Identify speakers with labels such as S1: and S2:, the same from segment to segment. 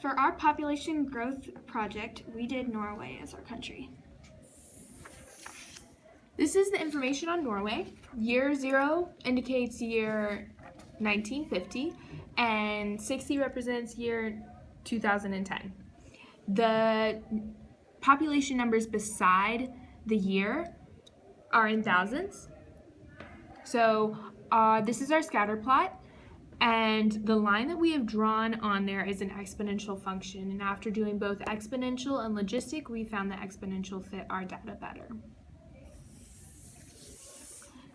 S1: For our population growth project, we did Norway as our country.
S2: This is the information on Norway. Year 0 indicates year 1950, and 60 represents year 2010. The population numbers beside the year are in thousands. So this is our scatter plot, and the line that we have drawn on there is an exponential function. And after doing both exponential and logistic, we found that exponential fit our data better.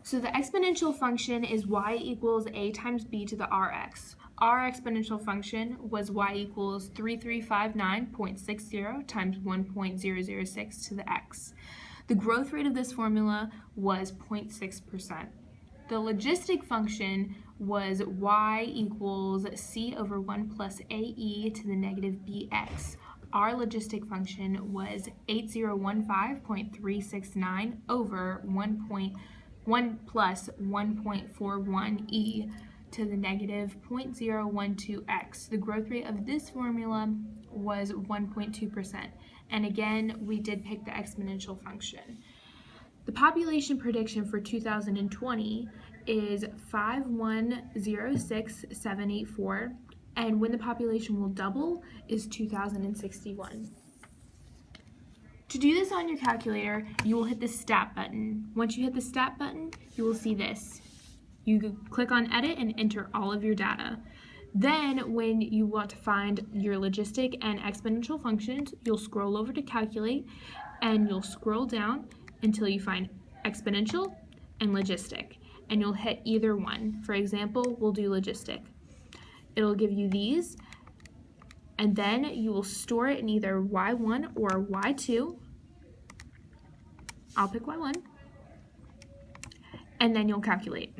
S2: So the exponential function is y equals a times b to the rx. Our exponential function was y equals 3359.60 times 1.006 to the x. The growth rate of this formula was 0.6%. The logistic function was y equals c over 1 plus ae to the negative bx. Our logistic function was 8015.369 over 1 plus 1.41 e to the negative 0.012x. The growth rate of this formula was 1.2%. And again, we did pick the exponential function. The population prediction for 2020 is 5106784, and when the population will double is 2061. To do this on your calculator, you will hit the stat button. Once you hit the stat button, you will see this. You click on edit and enter all of your data. Then when you want to find your logistic and exponential functions, you'll scroll over to calculate, and you'll scroll down until you find exponential and logistic, and you'll hit either one. For example, we'll do logistic. It'll give you these, and then you will store it in either Y1 or Y2. I'll pick Y1, and then you'll calculate.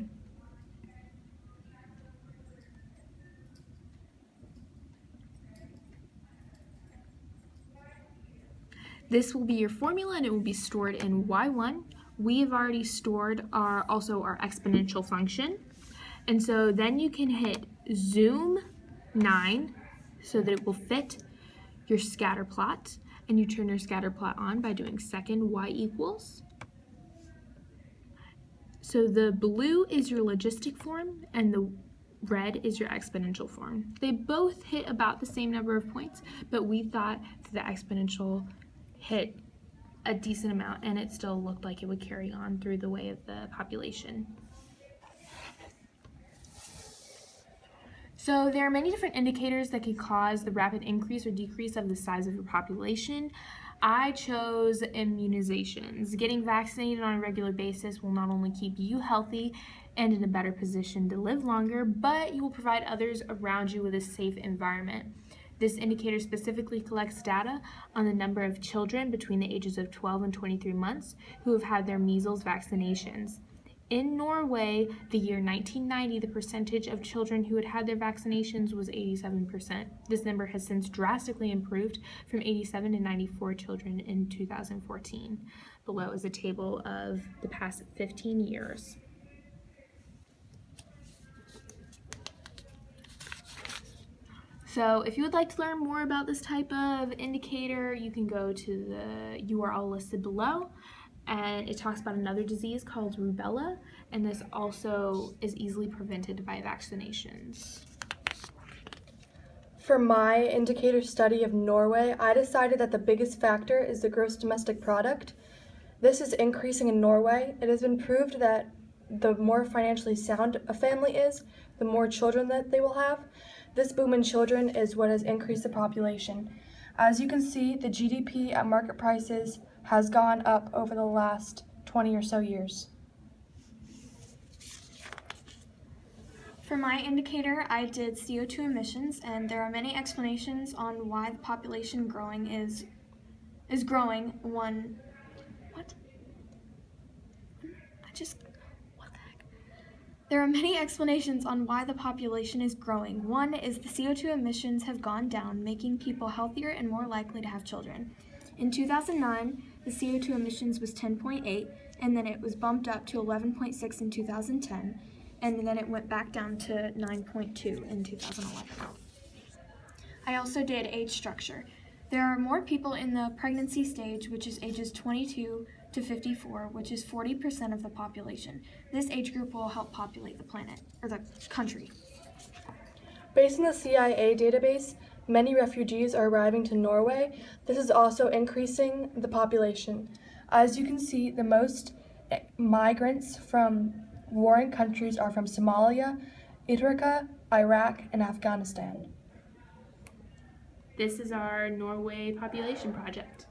S2: This will be your formula, and it will be stored in Y1. We have already stored our exponential function, and so then you can hit zoom 9 so that it will fit your scatter plot, and you turn your scatter plot on by doing second y equals. So the blue is your logistic form, and the red is your exponential form. They both hit about the same number of points, but we thought that the exponential hit a decent amount, and it still looked like it would carry on through the way of the population. So there are many different indicators that could cause the rapid increase or decrease of the size of your population. I chose immunizations. Getting vaccinated on a regular basis will not only keep you healthy and in a better position to live longer, but you will provide others around you with a safe environment. This indicator specifically collects data on the number of children between the ages of 12 and 23 months who have had their measles vaccinations. In Norway, the year 1990, the percentage of children who had had their vaccinations was 87%. This number has since drastically improved from 87 to 94 children in 2014. Below is a table of the past 15 years. So if you would like to learn more about this type of indicator, you can go to the URL listed below, and it talks about another disease called rubella, and this also is easily prevented by vaccinations.
S3: For my indicator study of Norway, I decided that the biggest factor is the gross domestic product. This is increasing in Norway. It has been proved that the more financially sound a family is, the more children that they will have. This boom in children is what has increased the population. As you can see, the GDP at market prices has gone up over the last 20 or so years.
S1: For my indicator, I did CO2 emissions, and there are many explanations on why the population growing is growing. There are many explanations on why the population is growing. One is the CO2 emissions have gone down, making people healthier and more likely to have children. In 2009, the CO2 emissions was 10.8, and then it was bumped up to 11.6 in 2010, and then it went back down to 9.2 in 2011. I also did age structure. There are more people in the pregnancy stage, which is ages 22 to 54, which is 40% of the population. This age group will help populate the planet, or the country.
S3: Based on the CIA database, many refugees are arriving to Norway. This is also increasing the population. As you can see, the most migrants from warring countries are from Somalia, Ethiopia, Iraq, and Afghanistan.
S2: This is our Norway population project.